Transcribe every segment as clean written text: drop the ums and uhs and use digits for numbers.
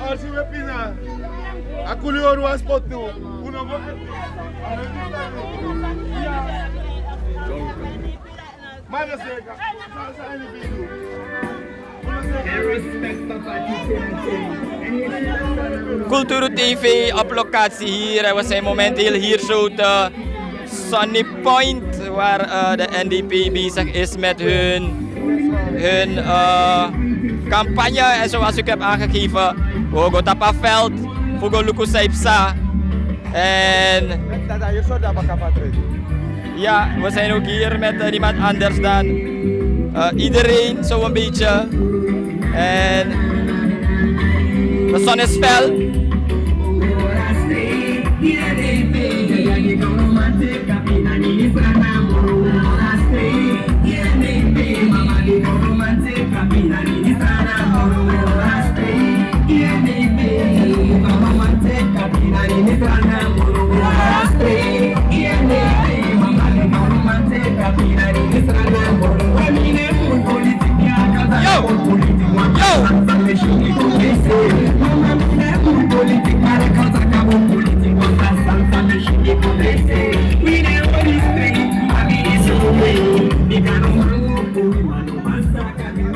Als je pina, aku lihat ruang spot tu. Uno go. Mana sega? Sa ini bidu. Cultuur TV op locatie hier. We zijn momenteel hier zo te Sunny Point, waar de NDP bezig is met hun campagne. En zoals ik heb aangegeven, Wogo Tapaveld, Fugo Luku Saipsa. En ja, we zijn ook hier met niemand anders dan iedereen, zo een beetje. En de zon is fel.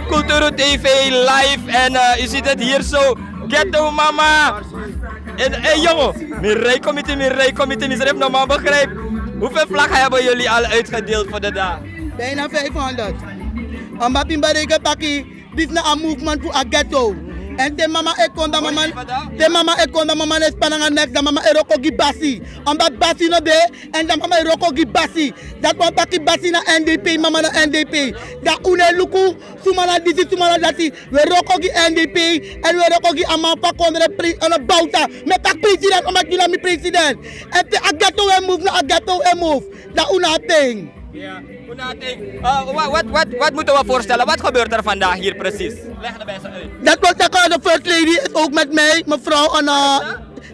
Cultuur TV live en je ziet het hier zo. Ghetto mama. En hey jongen, mijn rijcomité, misrep normaal begrijp. Hoeveel vlaggen hebben jullie al uitgedeeld voor de dag? Bijna 500. Omdat in Bareke Paki, dit is een movement voor een ghetto. En de mama ekonda mama is pananga next, de mama eroko gibasi. Omdat basi no de, en de mama eroko gibasi. Dat want paki basi na NDP, mama na NDP. Dat une luku, sumana disi, sumana dati. We roko gi NDP, en we roko gi amapa kondre een bouta. Met pak president, omdat jullie mi president. En te agato we move, na agato we move. Dat una thing. Ja, wat moeten we voorstellen? Wat gebeurt er vandaag hier precies? Leg de mensen uit. Dat wil zeggen, de first lady is ook met mij, mevrouw Anna.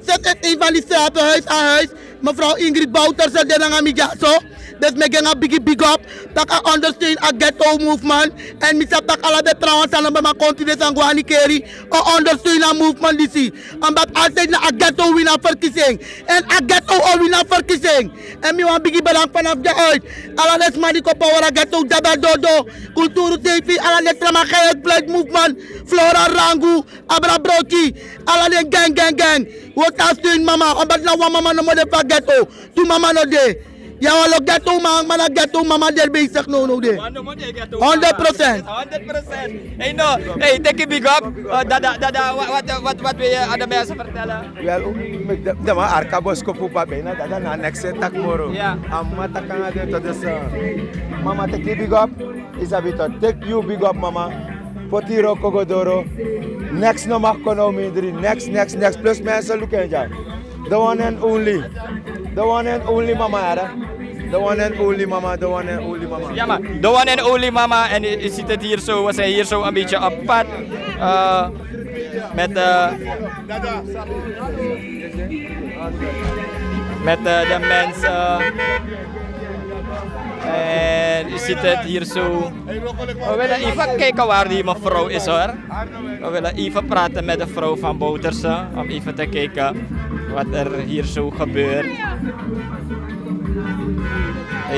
Ze is een van die straten, huis aan huis. Mevrouw Ingrid Bouter, ze is een amigazo. Dus ik ga een big up. Dat ik ondersteun a ghetto movement. En ik heb alle de trouwens aan mijn continent aan Guani Keri. Ondersteun aan movement die zie. Omdat altijd na a ghetto win een verkiezing. En a ghetto win een verkiezing. En ik wil big bedankt vanaf de uit. Alle les maniko power a ghetto daba dodo. Cultuur TV, alle les tramagayek blood movement. Flora Rangu, Abra Broki. Alle les gang. Wat als steun mama. Omdat na wa mama no mo de pa ghetto. Tu mama no de. Ja, walo ghetto man, mana ghetto mama der bezig no de. 100%. 100%. Hey no, hey, take a big up. Dada, wat wil je aan de mensen vertellen? Wel, de ma arkabos ko pupa bena, dada na next tak moro. Ja. Amma takanga de to this. Mama take you big up. Isabita, take you big up mama. Potiro kogodoro. Next no mag kono mindri. Next. Plus mensen look ja. The one and only. The one and only mama, hè? The one and only mama. Ja, maar the one and only mama. En je ziet het hier zo, we zijn hier zo een beetje op pad. Met de mensen. En je ziet het hier zo. We willen even kijken waar die mevrouw is hoor. We willen even praten met de vrouw van Bouterse. Om even te kijken wat er hier zo gebeurt.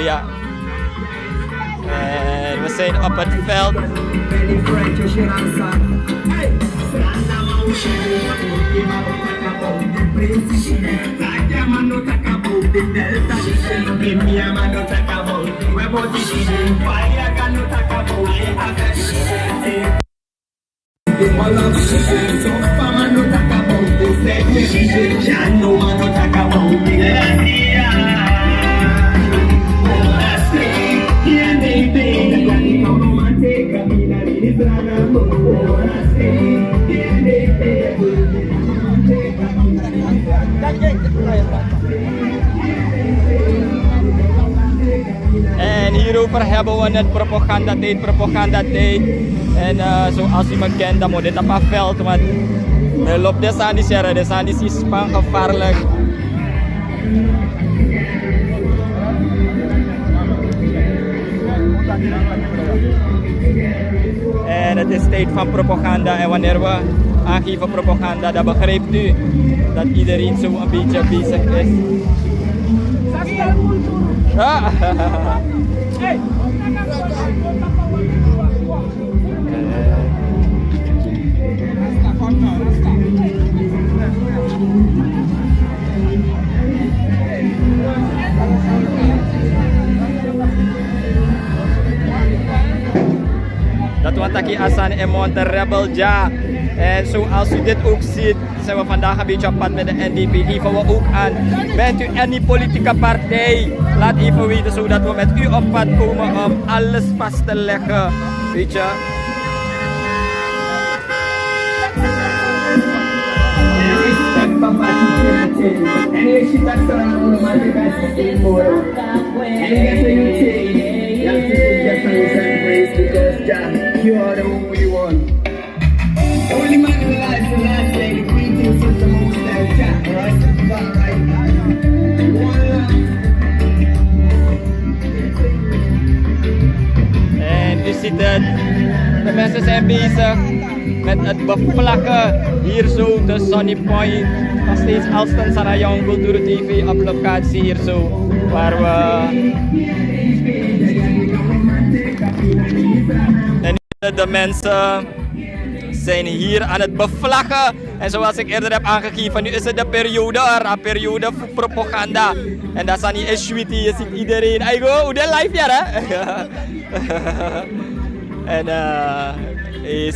Ja. En we zijn op het veld. En hierover hebben we net propagandatijd. En zoals u me kent, dan moet dit op een veld, want de loop des aan die serre, des aan die is gevaarlijk. En het is tijd van propaganda. En wanneer we aangeven propaganda, dan begrijpt u dat iedereen zo een beetje bezig is. Ah. Dat wat ik asan en Monte Rebel ja. En zoals u dit ook ziet, zijn we vandaag een beetje op pad met de NDP. Geven we ook aan. Bent u any politieke partij? Laat even weten zodat we met u op pad komen om alles vast te leggen. Weet je? You are the one we want. Only man in life the last day, the greetings of the most Jack, right? En u ziet het, de mensen zijn bezig met het bevlaggen hier zo de Sunny Point. Nog steeds Alston Sarayong Cultuur TV op locatie hier zo, waar we... En de mensen zijn hier aan het bevlaggen. En zoals ik eerder heb aangegeven, nu is het de periode, een periode voor propaganda. En dat is niet eens sweetie, je ziet iedereen. Aigo, hoe de live ja hè? En je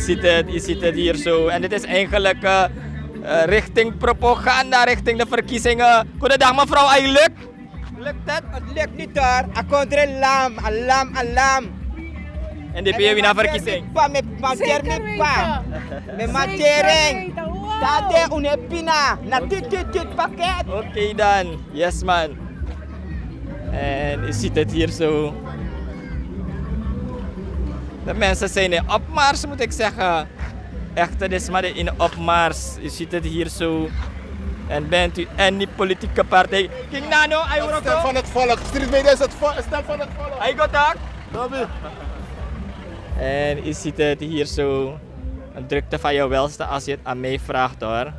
ziet het hier zo. En dit is eigenlijk richting propaganda, richting de verkiezingen. Goedendag mevrouw, lukt? Lukt het? Het lukt niet hoor. Akondre alarm. En die PW naar verkiezing. Met matering pa. Met matering. Tate unepina. Na tut pakket. Oké dan. Yes man. En je ziet het hier zo. De mensen zijn in opmars moet ik zeggen. Echt, het is maar in opmars. Je ziet het hier zo. En bent u any politieke partij? King Nano, Stem van het volk. Street Media is het stem van het volk. Hij gaat tak. En je ziet het hier zo. Een drukte van jouw welste als je het aan mij vraagt hoor.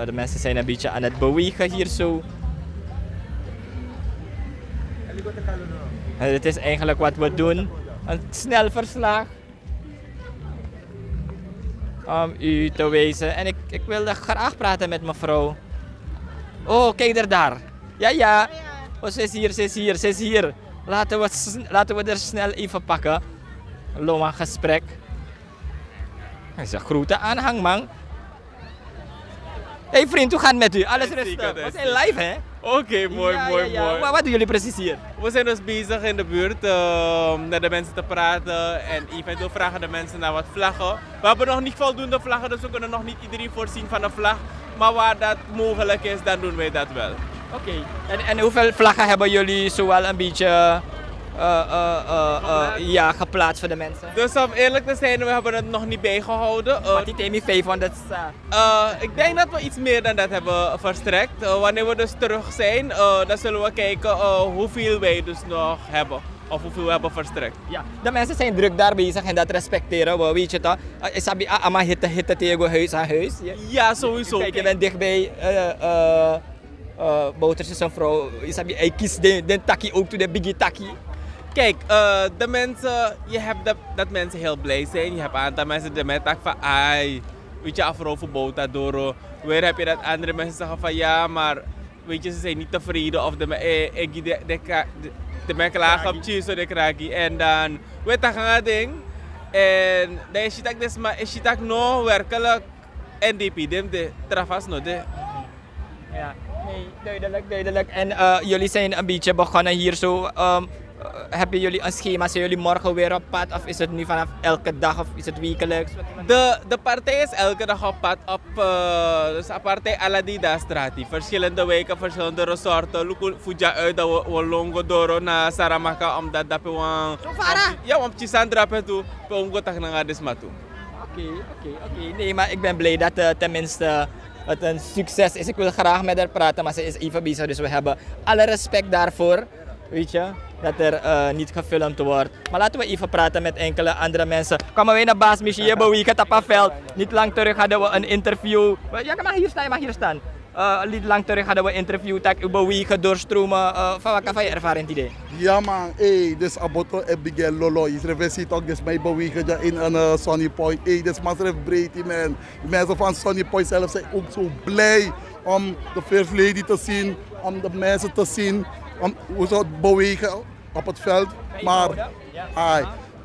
De mensen zijn een beetje aan het bewegen hier zo. En dit is eigenlijk wat we doen. Een snel verslag. Om u te wijzen. En ik wilde graag praten met mevrouw. Oh, kijk er daar. Ja. Oh, ze is hier. Laten we er snel even pakken. Een loma gesprek. Hij is een grote aanhang, man. Hey vriend, hoe gaat het met u? Alles rustig? We zijn live, hè? Oké, mooi. Wat doen jullie precies hier? We zijn dus bezig in de buurt met de mensen te praten en eventueel vragen de mensen naar wat vlaggen. We hebben nog niet voldoende vlaggen, dus we kunnen nog niet iedereen voorzien van een vlag. Maar waar dat mogelijk is, dan doen wij dat wel. Oké. En hoeveel vlaggen hebben jullie zowel een beetje geplaatst voor de mensen? Dus om eerlijk te zijn, we hebben het nog niet bijgehouden. Wat die Temi 500 Ik denk dat we iets meer dan dat hebben verstrekt. Wanneer we dus terug zijn, dan zullen we kijken hoeveel wij dus nog hebben. Of hoeveel we hebben verstrekt. Ja, de mensen zijn druk daar bezig en dat respecteren we, weet je toch? Isabi ama hitte tegen huis aan huis. Ja, sowieso. Kijk, je bent dichtbij. Bouters is een vrouw. Isabi, hij kiest de taki ook toe, de biggie taki. Kijk, de mensen, je hebt dat mensen heel blij zijn. Je hebt een aantal mensen die met van ai, weet je, afro voor bota door. Weer heb je dat andere mensen zeggen van ja, maar weet je, ze zijn niet tevreden of de klagen op Chiso de kragi. En dan weet je dat ding. En dan is het dus maar is het nog werkelijk NDP de trafas no de. Ja, nee, duidelijk. En jullie zijn een beetje begonnen hier zo. Hebben jullie een schema? Zijn jullie morgen weer op pad? Of is het nu vanaf elke dag of is het wekelijks? De partij is elke dag op pad op dus de partij Aladida Straat. Verschillende wijken, verschillende resorten. Lukul fuja uit dat we longo doro na Saramaka omdat dat we ja, om Chisandra petu pe ongo tak na desmatu. Oké. Nee, maar ik ben blij dat tenminste het een succes is. Ik wil graag met haar praten, maar ze is even bezig, dus we hebben alle respect daarvoor. weet je, dat er niet gefilmd wordt. Maar laten we even praten met enkele andere mensen. Komen wij naar Baas Michi, Bowie, Katapaveld. Niet lang terug hadden we een interview. Ja, je mag hier staan. Niet lang terug hadden we een interview dat Bowie doorstromen. Van wat kan je ervaren idee? Ja man, hey, dus aboto Abigail Lolo. Je ziet ook dus mij bewegen in een Sunny Point. Hey, dus Master Brady man. De mensen van Sunny Point zelf zijn ook zo blij om de First Lady te zien, om de mensen te zien, om hoe ze het bewegen op het veld. Maar,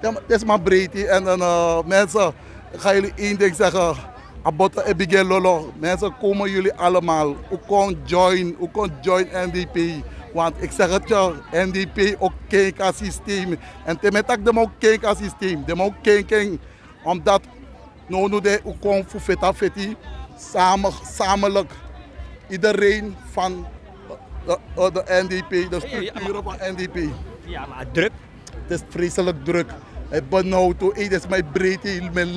dit is maar Brady en dan mensen, ik ga jullie één ding zeggen. Aboto Abigail Lolo, mensen komen jullie allemaal. Hoe kon join NDP. Want ik zeg het je, NDP ook kijken systeem. En temetak de ook kijken systeem. De ook kijken omdat nu de ook kon voor feti samenlijk iedereen van de NDP, de structuren van NDP. Ja, maar druk. Het is vreselijk druk. Ik ben nou toe, dit is mijn breedte, met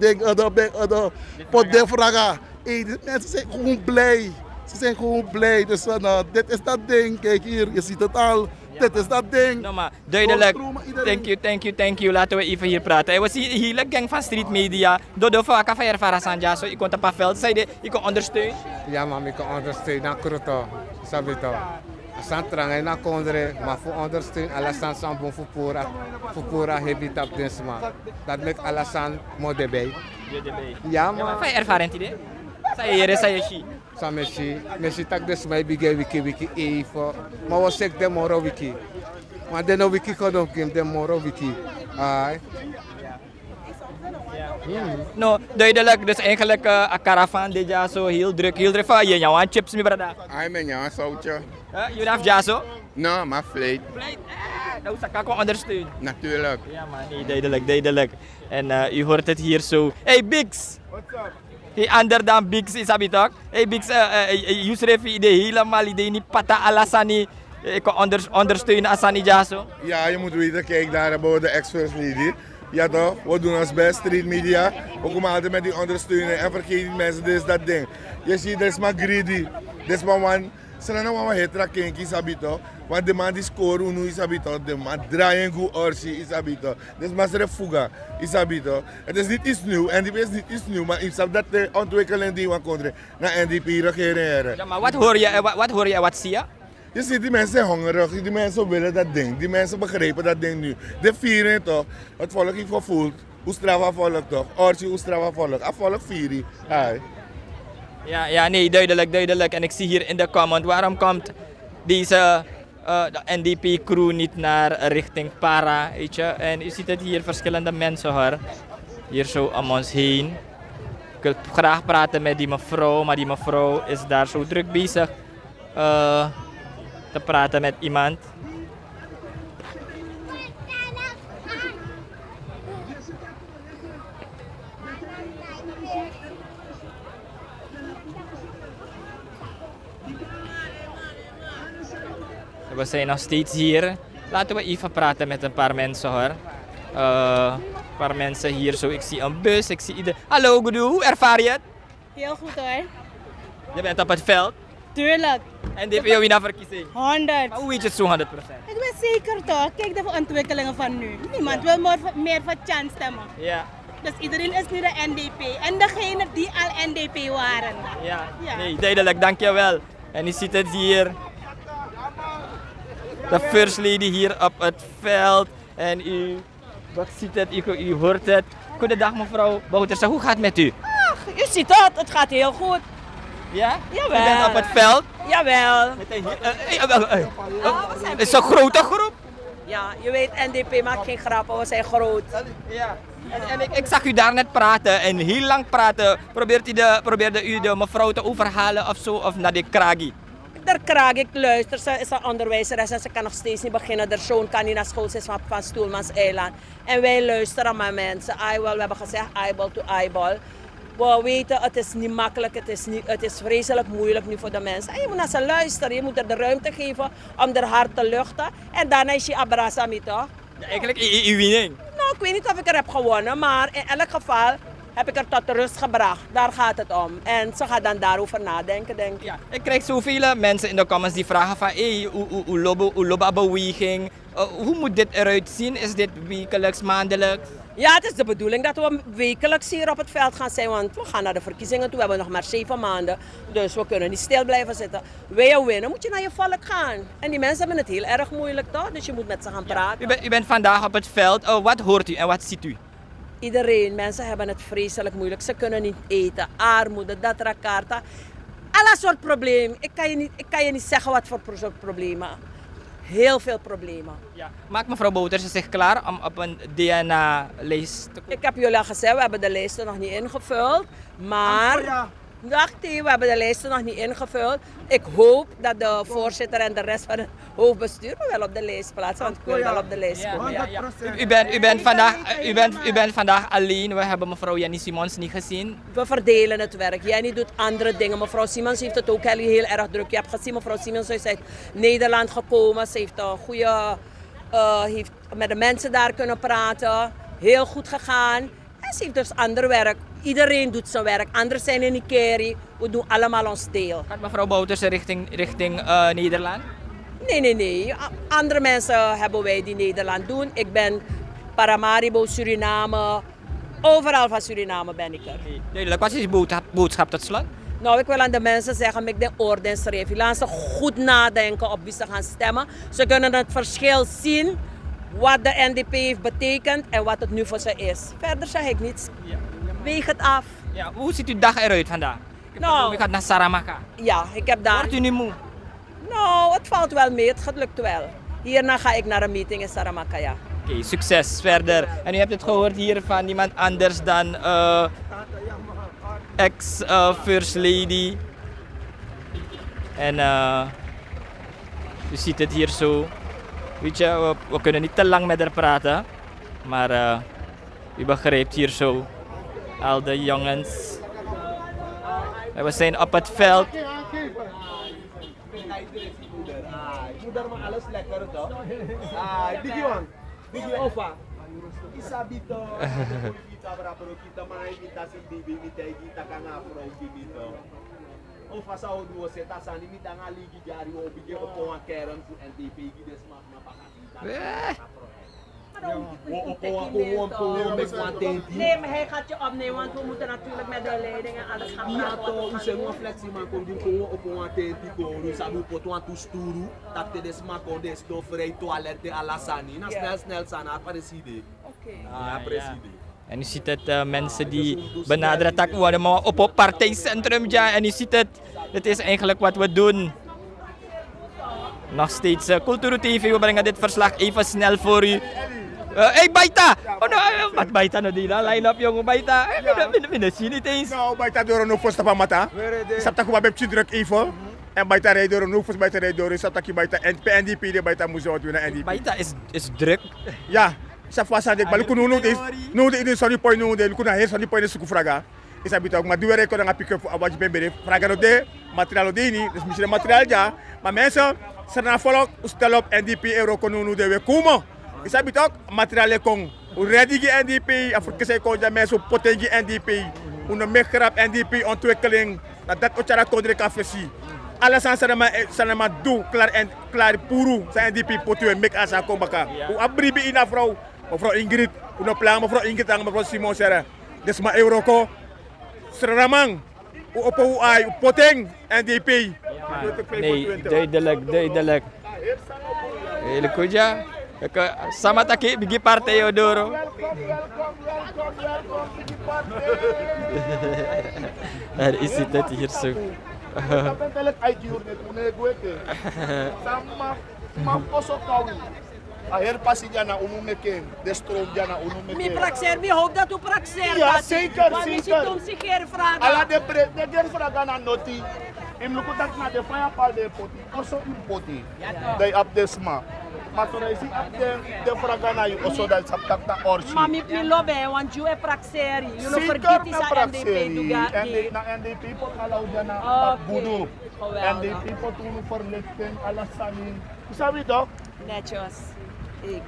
de pot de vragen. Mensen zijn gewoon blij. Ze zijn gewoon blij. Dus dit is dat ding. Kijk hier, je ziet het al. Dit is dat ding. No, maar duidelijk. Thank you. Laten we even hier praten. We zien hier gang van street media. Dodo van Café Farasanja. Zo, ik kon op veld. Zei ik kon ondersteunen. Ja, maar ik kan ondersteunen. Na kruto. Sabito. Santrang na kondre, maar voor ondersteunen alasan san bon voor habitat desma. Dat met alasan modebei. Ja, maar. Van je ervaring idee? Saya shi. Messi tak des mai bige wiki even. Maar wat zeg de moro wiki? Maar de no wiki kan ook de moro wiki. Ai. No, duidelijk. Dus eigenlijk een caravan dit jaar zo heel druk. Van je jouw chips mi brada. Ai men ja, zoutje. Je hebt jaso? No, maar vleet. Nou, dat kan ondersteunen. Natuurlijk. Ja, maar nee, duidelijk. En u hoort het hier zo. Hey Bix! What's up? Hey, ander dan Bix is habitak. Hey Bix, je schreef idee helemaal idee niet pata alasani. Ik kan ondersteunen asani jaso. Ja, je moet weten, kijk daar hebben we de ex-first lady. Ja toch, we doen ons best, street media. We komen altijd met die ondersteuning en vergeet niet mensen, dit is dat ding. Je ziet, dit is maar greedy. Dit is maar one. Ze zijn nou maar hetra kinky sabito. Want de man die score nu is sabito. De man draaien goed orsi is sabito. Dus maar ze fuga is sabito. Het is niet iets nieuws. NDP is niet iets nieuws. Maar ik snap dat de ontwikkeling die we konden naar NDP regeren. Ja, maar wat hoor je, wat zie je? Je ziet die mensen zijn hongerig, die mensen willen dat ding, die mensen begrijpen dat ding nu. De vieren toch, het volk heeft gevoeld, hoe straf volk toch, orsi hoe straf volk, het volk vieren. Ja, nee, duidelijk. En ik zie hier in de comment, waarom komt deze de NDP-crew niet naar richting Para, weet je? En u ziet het hier, verschillende mensen hoor, hier zo om ons heen. Ik wil graag praten met die mevrouw, maar die mevrouw is daar zo druk bezig te praten met iemand. We zijn nog steeds hier. Laten we even praten met een paar mensen hoor. Een paar mensen hier zo. Ik zie een bus, ik zie iedereen. Hallo Goedoe, hoe ervaar je het? Heel goed hoor. Je bent op het veld. Tuurlijk. En dit wil je naar verkiezing? 100. Maar hoe weet je het zo 100%? Ik ben zeker toch. Kijk de ontwikkelingen van nu. Niemand wil meer voor chance stemmen. Ja. Dus iedereen is nu de NDP. En degenen die al NDP waren. Ja. Nee, duidelijk, dankjewel. En je ziet het hier. De first lady hier op het veld. En u ziet het, u hoort het. Goedendag mevrouw Bouterse, hoe gaat het met u? Ach, u ziet het gaat heel goed. Ja? Jawel. U bent op het veld? Jawel. Het is een grote groep. Ja, je weet, NDP maakt geen grappen, we zijn groot. Ja. En ik zag u daar net praten en heel lang praten. Probeerde u de mevrouw te overhalen of zo, of naar de kragi? Daar kraag ik, luister, ze is een onderwijzeres en ze kan nog steeds niet beginnen. De zoon kan niet naar school, ze is van Stoelmans Eiland. En wij luisteren maar mensen, we hebben gezegd eyeball to eyeball. We weten, het is niet makkelijk, het is vreselijk moeilijk nu voor de mensen. En je moet naar ze luisteren, je moet er de ruimte geven om haar hart te luchten. En daarna is je abrasami toch? Ja, eigenlijk uw winning. Nou, ik weet niet of ik er heb gewonnen, maar in elk geval, heb ik er tot de rust gebracht. Daar gaat het om. En ze gaat dan daarover nadenken, denk ik. Ja, ik krijg zoveel mensen in de comments die vragen van hoe loba beweging. Hoe moet dit eruit zien? Is dit wekelijks, maandelijks? Ja, het is de bedoeling dat we wekelijks hier op het veld gaan zijn, want we gaan naar de verkiezingen toe. We hebben nog maar 7 maanden, dus we kunnen niet stil blijven zitten. Wil je winnen, moet je naar je volk gaan. En die mensen hebben het heel erg moeilijk, toch? Dus je moet met ze gaan praten. U bent vandaag op het veld. Wat hoort u en wat ziet u? Iedereen, mensen hebben het vreselijk moeilijk. Ze kunnen niet eten, armoede, dat rakarta. Alle soort problemen. Ik kan je niet zeggen wat voor soort problemen. Heel veel problemen. Ja. Maakt mevrouw Bouters zich klaar om op een DNA-lijst te komen? Ik heb jullie al gezegd, we hebben de lijsten nog niet ingevuld. Maar, we hebben de lijsten nog niet ingevuld. Ik hoop dat de voorzitter en de rest van het hoofdbestuur me wel op de lijst plaatsen. Want ik wil wel op de lijst komen. Ja. U bent vandaag alleen. We hebben mevrouw Jenny Simons niet gezien. We verdelen het werk. Jenny doet andere dingen. Mevrouw Simons heeft het ook heel erg druk. Je hebt gezien, mevrouw Simons is uit Nederland gekomen. Ze heeft een goede, heeft met de mensen daar kunnen praten. Heel goed gegaan. En ze heeft dus ander werk. Iedereen doet zijn werk. Anderen zijn in Ikeri. We doen allemaal ons deel. Gaat mevrouw Bouters richting Nederland? Nee. Andere mensen hebben wij die Nederland doen. Ik ben Paramaribo, Suriname. Overal van Suriname ben ik er. Duidelijk. Wat is uw boodschap tot slot? Nou, ik wil aan de mensen zeggen, met de ordensreef. Laat ze goed nadenken op wie ze gaan stemmen. Ze kunnen het verschil zien. Wat de NDP heeft betekend en wat het nu voor ze is. Verder zeg ik niets. Weeg het af. Ja, hoe ziet uw dag eruit vandaag? Ik ga naar Saramaka. Ja, ik heb daar... Wordt u nu moe? Nou, het valt wel mee. Het lukt wel. Hierna ga ik naar een meeting in Saramaka, ja. Oké, succes verder. En u hebt het gehoord hier van niemand anders dan ex-First Lady. En u ziet het hier zo. Weet je, we kunnen niet te lang met haar praten. Maar u begrijpt hier zo. Al de jongens. We zijn op het veld. Moeder maar alles lekker toch? Bigi Ofa. Isabito. Kita berapa kita main kita sendiri kita kan afro gitu. Ofa sa odu você tá sani me dá ali que diário ou bigi Opa querem pro NDP que desmak na pakita. Nee, maar hij gaat je opnemen, want we moeten natuurlijk met de leiding en alles gaan praten. Ja, toch, we flexie man, kom doen op een tentiko, we sabu poto aan toesturu, dat de desmak on de stofrei toilette alasani, na snel sana preside. Oké. Ja, preside. En u ziet het, mensen die benaderen dat we maar op het partijcentrum ja, en u ziet het, dit is eigenlijk wat we doen. Nog steeds Kulturo TV, we brengen dit verslag even snel voor u. Hey Baita! Oh no, wat Baita no di na? Line up yung Baita. Minasien niet eens. Nou, Baita door een post op mata. Sap tak wabep druk even. En Baita rijdt door een hoofd, Baita rijdt door. Sap tak Baita en NDP de Baita moest doen naar NDP. Baita is druk. Ja, sap vasa de balu kuno no de in sorry point no de kuna her sorry point suku fraga. Is abita ook maar duur record nga pick up wat je ben bere. Fraga no de materiaal de ni, dus misschien materiaal ja. Maar mensen, ze na volk stel op NDP euro kuno de we komen. Is abita ook materiaal kon. U ready ge NDP, Afrika se kon ja mensen potengi NDP. Uno mekrap NDP ontwikkeling. Dat ochara kodre ka fesi. Alles aan sanama do klaar puru sa NDP potu mek asa ko baka. U abribi ina mevrouw Ingrid, uno plan mevrouw Ingrid ang mevrouw Simon sera. Desma euroko. Sramang. U opo u ay poteng NDP. Nee, duidelijk. Hele kuja. Sama taki bigi partai odoro. Daar is het hier zo. Ayer pasi jana unumeke, destrom jana unumeke. Mi praxer, mi hoop dat u praxer. Ja, zeker. Waarom is het om vragen? Ala de ger vragen na noti. Im lukutak na de faya pal de poti. Also im poti. Dai up desma. Maar toen is de vragen na you also dat saptak na orsi. Mami pilobe, want you e praxeri. You no forget is a NDP duga. Na NDP pot alaw jana budu. NDP pot unu verlichting alasanin. Sabi toch? Netjes.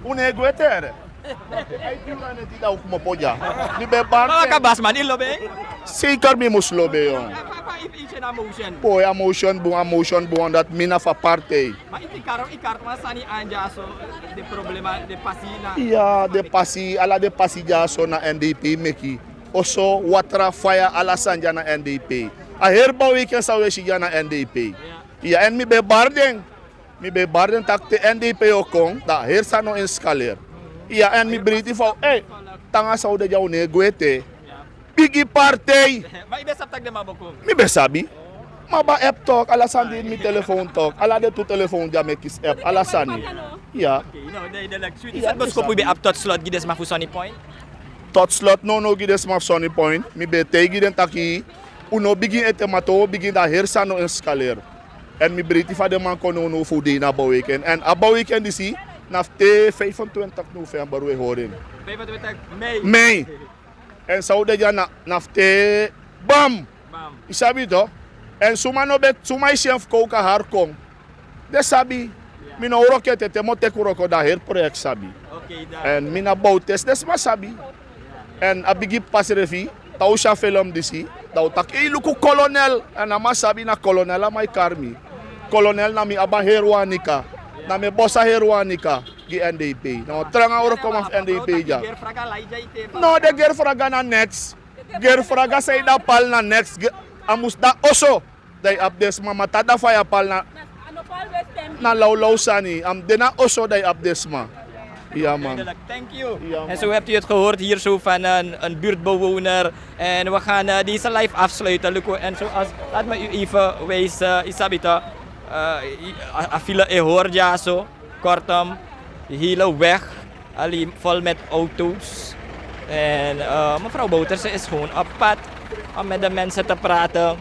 Unegueter. Ay pura na tita ko mo po dyan. Ni be bar. Mga kabasman, ilobe? Sikar mi muslobe yon. Ipa na motion. Po emotion buong that mina fa parte. Ikar masani anja so de problema de pasina. Iya de pasi jaso na NDP meki. Oso watra fire alasan dyan na NDP. A herba weekend sa wesi dyan na NDP. Iya en mi be barden. Mi be barden takte NDP okong da hersa no inskaler. Iya en mi briti fa tanga sa uda jaw ne guete. Bigi parte. May besap tag de maboko. Mi be sabi. Maba app talk alasan din mi telephone talk. Ala de tu telephone ja me kis app alasan ni. Iya. Okay, no, they like sweet. Saan bos ko pwede up tot slot gides mafu Sony Point? Tot slot no gides maf Sony Point. Mi be tegi den taki. Uno bigi etemato bigi da hersa no inskaler. En mi briti fa de man kono no fu de na ba weekend. En aba weekend disi nafte 25 November we horen. 25 Mei. Mei. En saude ja nafte bam. Isabi to. En sumano bet sumai chef ko ka harkong. De sabi mina urokete te mote kuroko da her project sabi. Okay da. En mina boutes des ma sabi. En abigi pasrefi tau siya film disi. Tau tak luku kolonel. En ama sabi na kolonel may karmi. Kolonel na mi aba herwanika. Na me bossa herwanika gi NDP. No tranga oro kom af NDP ja. No de ger fraga na next. Ger fraga say da pal na next. Amus da oso. Day updates mama tada faya pal na law sani. De na oso day updates ma. Ja man. Thank you. Ja, en zo hebt u het gehoord hier zo van een buurtbewoner. En we gaan deze live afsluiten. Luco. En zoals, laat me u even wijzen, Isabita. Afile e hoor ja zo. Kortom, de hele weg. Alleen vol met auto's. En mevrouw Bouterse is gewoon op pad om met de mensen te praten.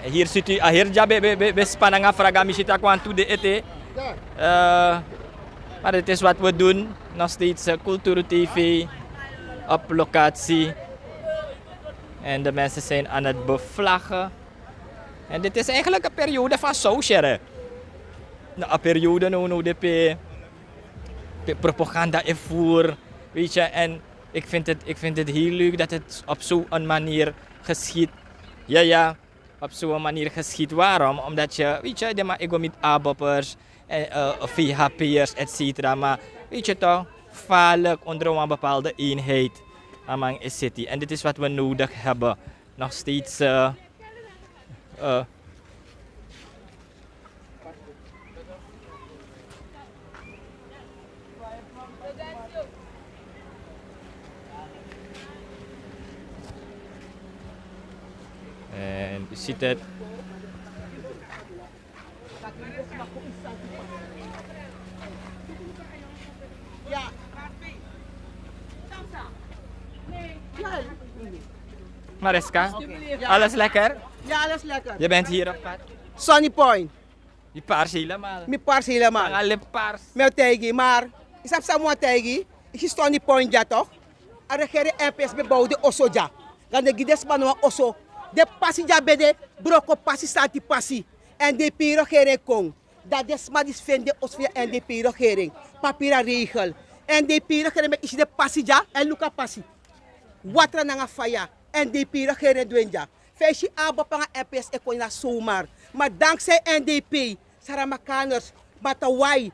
Hier ziet u, hier ja be spananga fraga misita kwantu de ete. Maar het is wat we doen, nog steeds Cultuur TV op locatie. En de mensen zijn aan het bevlaggen. En dit is eigenlijk een periode van social. Een periode no de propaganda invoer, weet je. En ik vind het heel leuk dat het op zo'n manier geschiet. Ja, op zo'n manier geschiet. Waarom? Omdat je, weet je, de maar ik met aboppers. VHP'ers, etc. Maar weet je toch, vaarlijk onder een bepaalde eenheid among a city. En dit is wat we nodig hebben. Nog steeds en je ziet het. Mariska, alles lekker? Ja, alles lekker. Je bent hier op pad? Sony Point. Die paars helemaal. Mi paars helemaal. Alle paars. Meu tegi, maar ik heb samen tegi. Ik is Sony Point ja toch? En regering NPS bebouwde osso ja. Dan de gides manwa osso. De passi ja bede broko passi santi passi. En de piro regering kong. Dat de smadis vinden os via NDP regering. Papira regel. En de piro regering is de passi ja en luka passi. Watra nanga faya. NDP regering dwenja. Feestje abo panga NPS eko na zomaar. Maar dankzij NDP, Saramakaners, Batawai,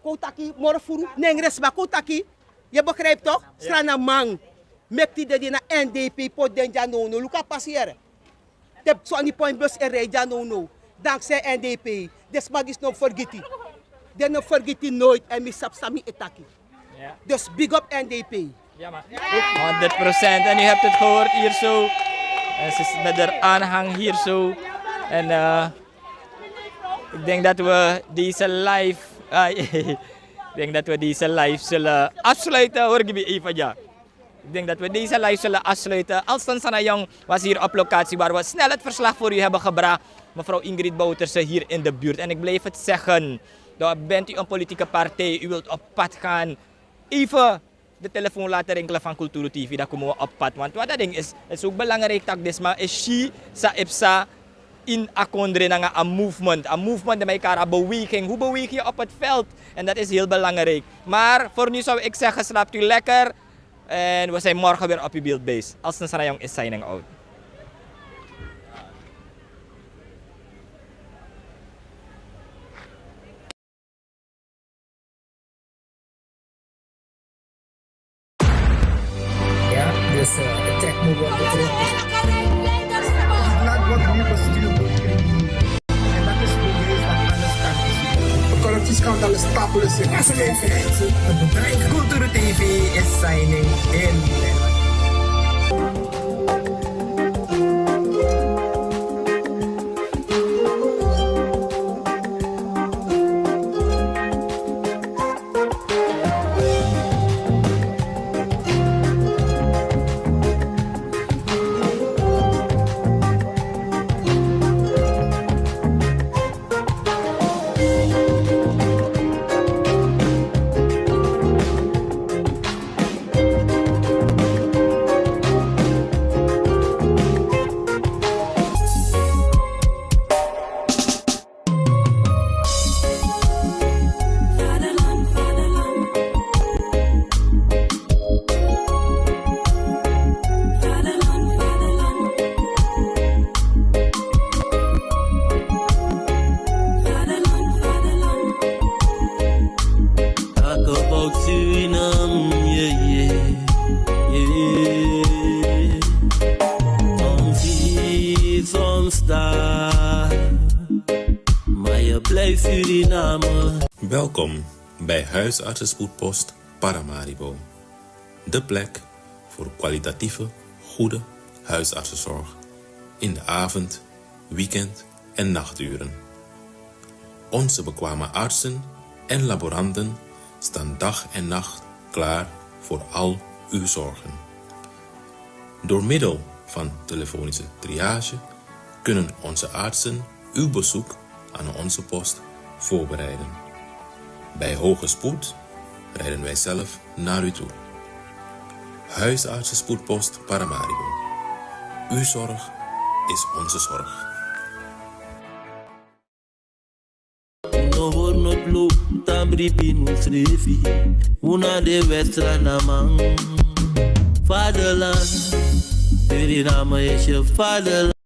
Kotaki, Morfuru, Nengresma, Kotaki, je begrijpt toch? Strana mang. Mekti de na NDP pot denja no no. Luka passiere. Tep Sony Point bus en reja no. Dankzij NDP. Desmag is no vergeti. Den no vergeti nooit en mi sapsami etaki. Dus big up NDP. Ja, maar 100%. En u hebt het gehoord hier zo. En ze is met haar aanhang hier zo. En ik denk dat we deze live zullen afsluiten. Hoor ik even ja. Ik denk dat we deze live zullen afsluiten. Alston Sanayong was hier op locatie waar we snel het verslag voor u hebben gebracht. Mevrouw Ingrid Bouterse hier in de buurt. En ik blijf het zeggen. Dan bent u een politieke partij. U wilt op pad gaan. Even de telefoon laten rinkelen van Cultuur TV. Dan komen we op pad. Want wat dat ding is ook belangrijk. Dat is maar is sa ipsa in akondre na een movement. Een movement met elkaar, een beweging. Hoe beweeg je op het veld? En dat is heel belangrijk. Maar voor nu zou ik zeggen, slaapt u lekker. En we zijn morgen weer op uw beeldbase. Alston Sarayong is signing out. Ja, dus het trekt me wel terug. Laat wat meer bestuur worden. En dat is bewezen dat alles kan geschieden. De corruptieschandaal is stapelen in. Het bedrijf Cultuur TV is signing in. Welkom bij Huisartsenspoedpost Paramaribo. De plek voor kwalitatieve, goede huisartsenzorg. In de avond, weekend en nachturen. Onze bekwame artsen en laboranten staan dag en nacht klaar voor al uw zorgen. Door middel van telefonische triage kunnen onze artsen uw bezoek aan onze post voorbereiden. Bij hoge spoed rijden wij zelf naar u toe. Huisartsenspoedpost Paramaribo. Uw zorg is onze zorg. Vaderland, Suriname is je vaderland.